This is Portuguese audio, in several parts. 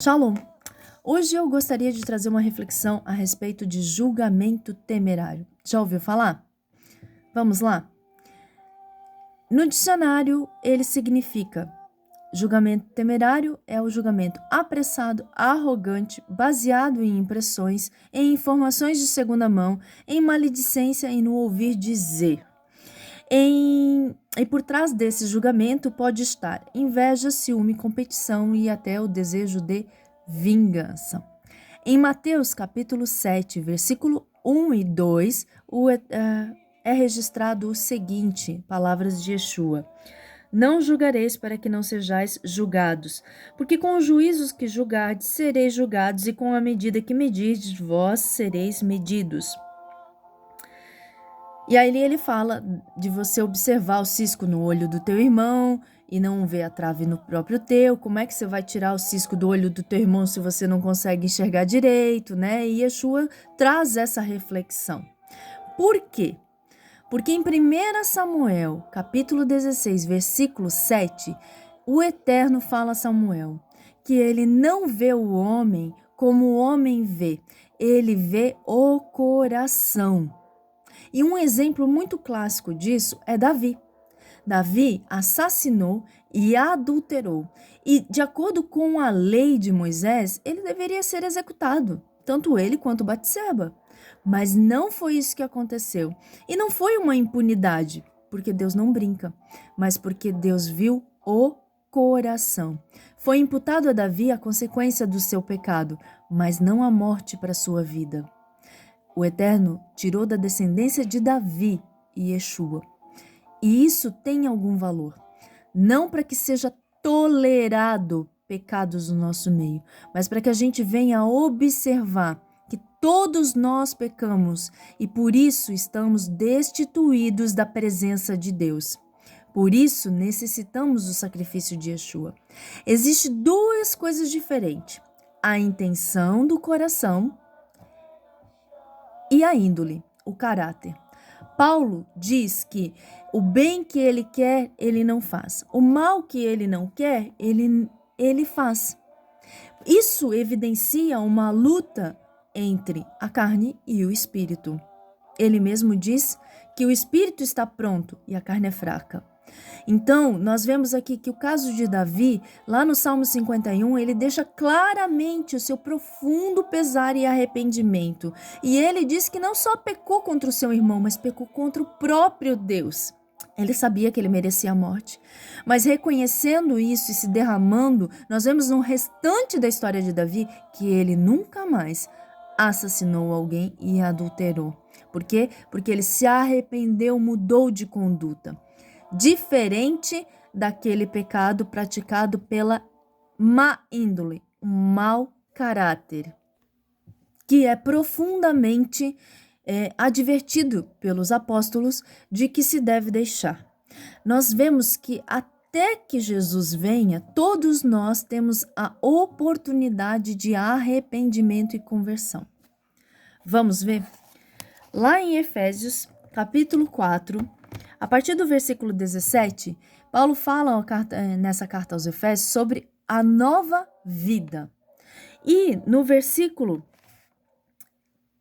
Shalom! Hoje eu gostaria de trazer uma reflexão a respeito de julgamento temerário. Já ouviu falar? Vamos lá? No dicionário, ele significa: julgamento temerário é o julgamento apressado, arrogante, baseado em impressões, em informações de segunda mão, em maledicência e no ouvir dizer. E por trás desse julgamento pode estar inveja, ciúme, competição e até o desejo de vingança. Em Mateus capítulo 7, versículo 1 e 2, é registrado o seguinte, palavras de Yeshua: Não julgareis para que não sejais julgados, porque com os juízos que julgardes sereis julgados, e com a medida que medirdes vós sereis medidos. E aí ele fala de você observar o cisco no olho do teu irmão e não ver a trave no próprio teu. Como é que você vai tirar o cisco do olho do teu irmão se você não consegue enxergar direito, né? E Yeshua traz essa reflexão. Por quê? Porque em 1 Samuel, capítulo 16, versículo 7, o Eterno fala a Samuel que ele não vê o homem como o homem vê, ele vê o coração. E um exemplo muito clássico disso é Davi. Davi assassinou e adulterou. E, de acordo com a lei de Moisés, ele deveria ser executado, tanto ele quanto Batseba. Mas não foi isso que aconteceu. E não foi uma impunidade, porque Deus não brinca, mas porque Deus viu o coração. Foi imputado a Davi a consequência do seu pecado, mas não a morte para sua vida. O Eterno tirou da descendência de Davi e Yeshua. E isso tem algum valor. Não para que seja tolerado pecados no nosso meio, mas para que a gente venha observar que todos nós pecamos e por isso estamos destituídos da presença de Deus. Por isso necessitamos do sacrifício de Yeshua. Existem duas coisas diferentes: a intenção do coração e a índole, o caráter. Paulo diz que o bem que ele quer, ele não faz. O mal que ele não quer, ele faz. Isso evidencia uma luta entre a carne e o espírito. Ele mesmo diz que o espírito está pronto e a carne é fraca. Então, nós vemos aqui que o caso de Davi, lá no Salmo 51, ele deixa claramente o seu profundo pesar e arrependimento. E ele diz que não só pecou contra o seu irmão, mas pecou contra o próprio Deus. Ele sabia que ele merecia a morte, mas reconhecendo isso e se derramando, nós vemos no restante da história de Davi que ele nunca mais assassinou alguém e adulterou. Por quê? Porque ele se arrependeu, mudou de conduta. Diferente daquele pecado praticado pela má índole, um mau caráter, que é profundamente advertido pelos apóstolos de que se deve deixar. Nós vemos que até que Jesus venha, todos nós temos a oportunidade de arrependimento e conversão. Vamos ver? Lá em Efésios, capítulo 4, a partir do versículo 17, Paulo fala nessa carta aos Efésios sobre a nova vida. E no versículo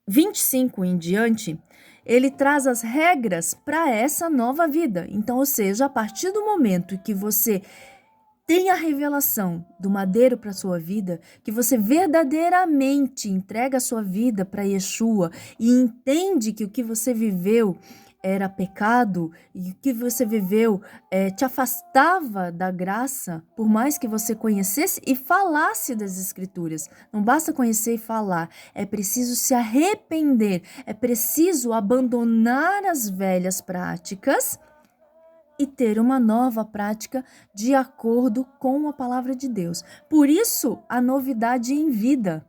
25 em diante, ele traz as regras para essa nova vida. Então, ou seja, a partir do momento que você tem a revelação do madeiro para a sua vida, que você verdadeiramente entrega a sua vida para Yeshua e entende que o que você viveu era pecado e o que você viveu te afastava da graça, por mais que você conhecesse e falasse das Escrituras. Não basta conhecer e falar, é preciso se arrepender, é preciso abandonar as velhas práticas e ter uma nova prática de acordo com a palavra de Deus. Por isso, a novidade em vida.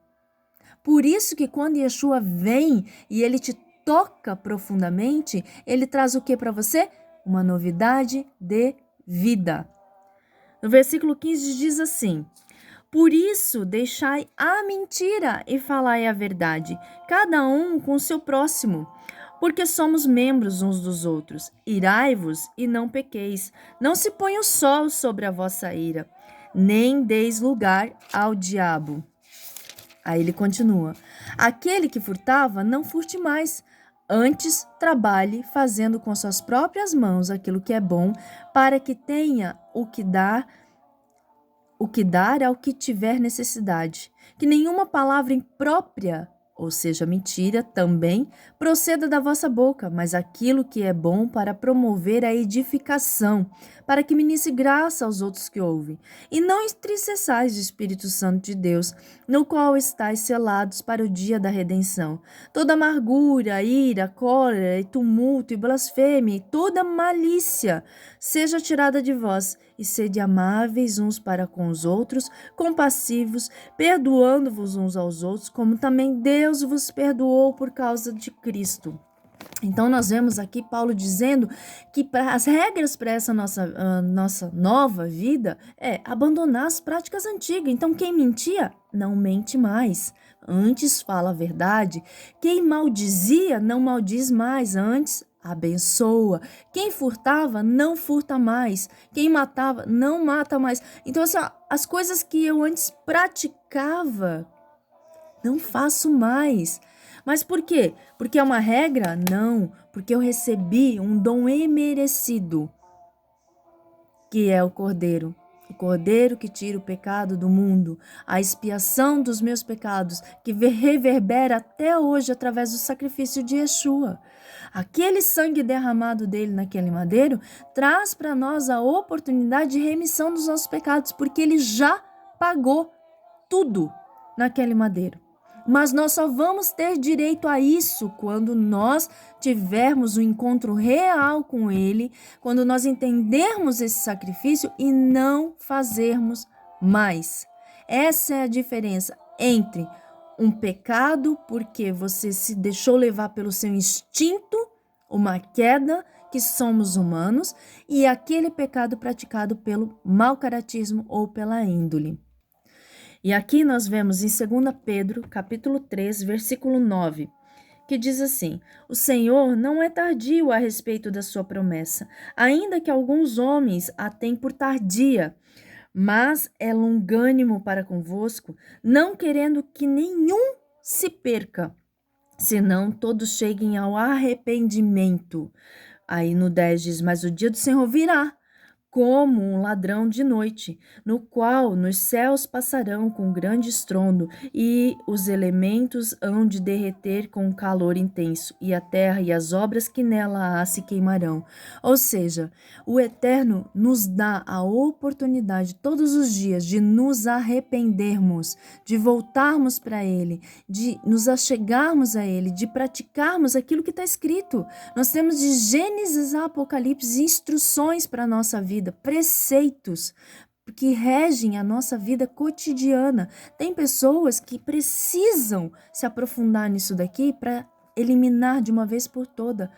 Por isso que quando Yeshua vem e ele te toca profundamente, ele traz o que para você? Uma novidade de vida. No versículo 15 diz assim: Por isso deixai a mentira e falai a verdade, cada um com o seu próximo, porque somos membros uns dos outros. Irai-vos e não pequeis. Não se ponha o sol sobre a vossa ira. nem deis lugar ao diabo. Aí ele continua: aquele que furtava, não furte mais. Antes, trabalhe fazendo com suas próprias mãos aquilo que é bom, para que tenha o que dar ao que tiver necessidade. Que nenhuma palavra imprópria, ou seja, mentira, também proceda da vossa boca, mas aquilo que é bom para promover a edificação, para que ministre graça aos outros que ouvem. E não entristeçais o Espírito Santo de Deus, no qual estáis selados para o dia da redenção. Toda amargura, ira, cólera, e tumulto, e blasfêmia, e toda malícia seja tirada de vós, e sede amáveis uns para com os outros, compassivos, perdoando-vos uns aos outros, como também Deus vos perdoou por causa de Cristo. Então, nós vemos aqui Paulo dizendo que as regras para essa nossa nova vida é abandonar as práticas antigas. Então, quem mentia, não mente mais. Antes fala a verdade. Quem maldizia, não maldiz mais. Antes abençoa. Quem furtava, não furta mais. Quem matava, não mata mais. Então, assim, as coisas que eu antes praticava, não faço mais. Mas por quê? Porque é uma regra? Não, porque eu recebi um dom imerecido, que é o Cordeiro. O Cordeiro que tira o pecado do mundo, a expiação dos meus pecados, que reverbera até hoje através do sacrifício de Yeshua. Aquele sangue derramado dele naquele madeiro traz para nós a oportunidade de remissão dos nossos pecados, porque ele já pagou tudo naquele madeiro. Mas nós só vamos ter direito a isso quando nós tivermos um encontro real com Ele, quando nós entendermos esse sacrifício e não fazermos mais. Essa é a diferença entre um pecado porque você se deixou levar pelo seu instinto, uma queda, que somos humanos, e aquele pecado praticado pelo mau caratismo ou pela índole. E aqui nós vemos em 2 Pedro, capítulo 3, versículo 9, que diz assim: o Senhor não é tardio a respeito da sua promessa, ainda que alguns homens a tenham por tardia, mas é longânimo para convosco, não querendo que nenhum se perca, senão todos cheguem ao arrependimento. Aí no 10 diz: mas o dia do Senhor virá, como um ladrão de noite, no qual nos céus passarão com grande estrondo, e os elementos hão de derreter com calor intenso, e a terra e as obras que nela há se queimarão. Ou seja, o Eterno nos dá a oportunidade todos os dias de nos arrependermos, de voltarmos para Ele, de nos achegarmos a Ele, de praticarmos aquilo que está escrito. Nós temos de Gênesis a Apocalipse instruções para a nossa vida, preceitos que regem a nossa vida cotidiana. Tem pessoas que precisam se aprofundar nisso daqui para eliminar de uma vez por toda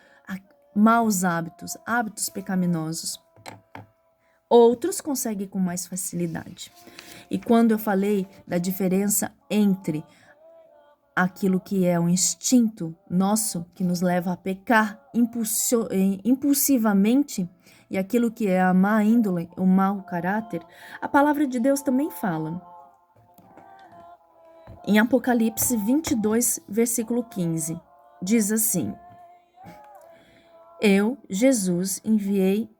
maus hábitos, hábitos pecaminosos. Outros conseguem com mais facilidade. E quando eu falei da diferença entre aquilo que é um instinto nosso, que nos leva a pecar impulsivamente, e aquilo que é a má índole, o mau caráter, a palavra de Deus também fala. Em Apocalipse 22, versículo 15, diz assim: eu, Jesus, enviei...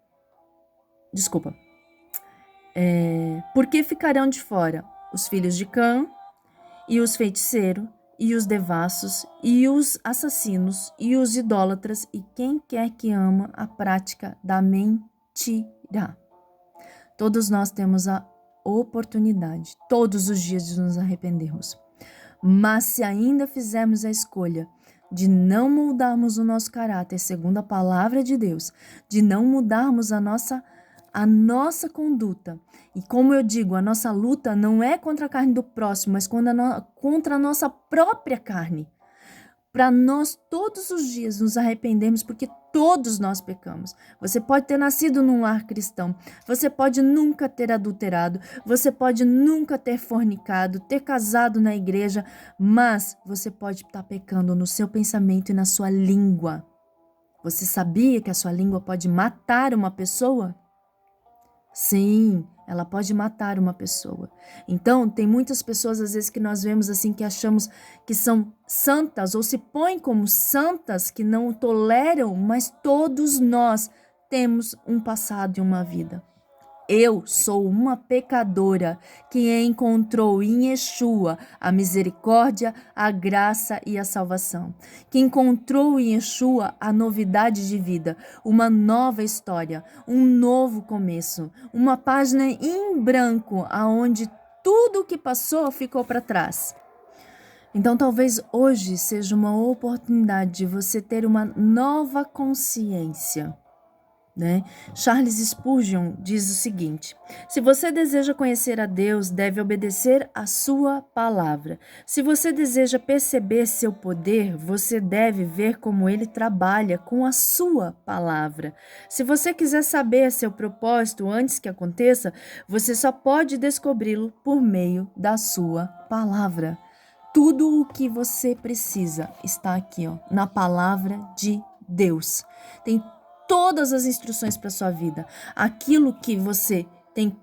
porque ficarão de fora os filhos de Cã, e os feiticeiros, e os devassos, e os assassinos, e os idólatras, e quem quer que ama a prática da mentira. Todos nós temos a oportunidade, todos os dias, de nos arrependermos. Mas se ainda fizermos a escolha de não mudarmos o nosso caráter segundo a palavra de Deus, de não mudarmos a nossa conduta. E como eu digo, a nossa luta não é contra a carne do próximo, mas contra a nossa própria carne. Para nós todos os dias nos arrependermos, porque todos nós pecamos. Você pode ter nascido num lar cristão, você pode nunca ter adulterado, você pode nunca ter fornicado, ter casado na igreja, mas você pode estar pecando no seu pensamento e na sua língua. Você sabia que a sua língua pode matar uma pessoa? Sim, ela pode matar uma pessoa. Então, tem muitas pessoas, às vezes, que nós vemos assim, que achamos que são santas ou se põem como santas, que não toleram, mas todos nós temos um passado e uma vida. Eu sou uma pecadora que encontrou em Yeshua a misericórdia, a graça e a salvação. Que encontrou em Yeshua a novidade de vida, uma nova história, um novo começo, uma página em branco aonde tudo o que passou ficou para trás. Então, talvez hoje seja uma oportunidade de você ter uma nova consciência. Charles Spurgeon diz o seguinte: se você deseja conhecer a Deus, deve obedecer a sua palavra. Se você deseja perceber seu poder, você deve ver como ele trabalha com a sua palavra. Se você quiser saber seu propósito antes que aconteça, você só pode descobri-lo por meio da sua palavra. Tudo o que você precisa está aqui, na palavra de Deus. Tem todas as instruções para sua vida. Aquilo que você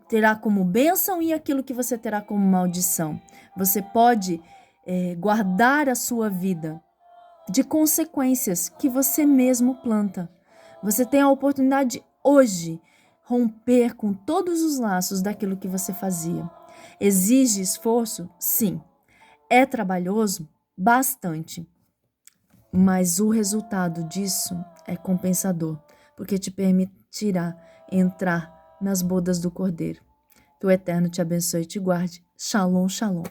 terá como bênção e aquilo que você terá como maldição. Você pode guardar a sua vida de consequências que você mesmo planta. Você tem a oportunidade hoje romper com todos os laços daquilo que você fazia. Exige esforço? Sim. É trabalhoso? Bastante. Mas o resultado disso é compensador, porque te permitirá entrar nas bodas do Cordeiro. Que o Eterno te abençoe e te guarde. Shalom, shalom.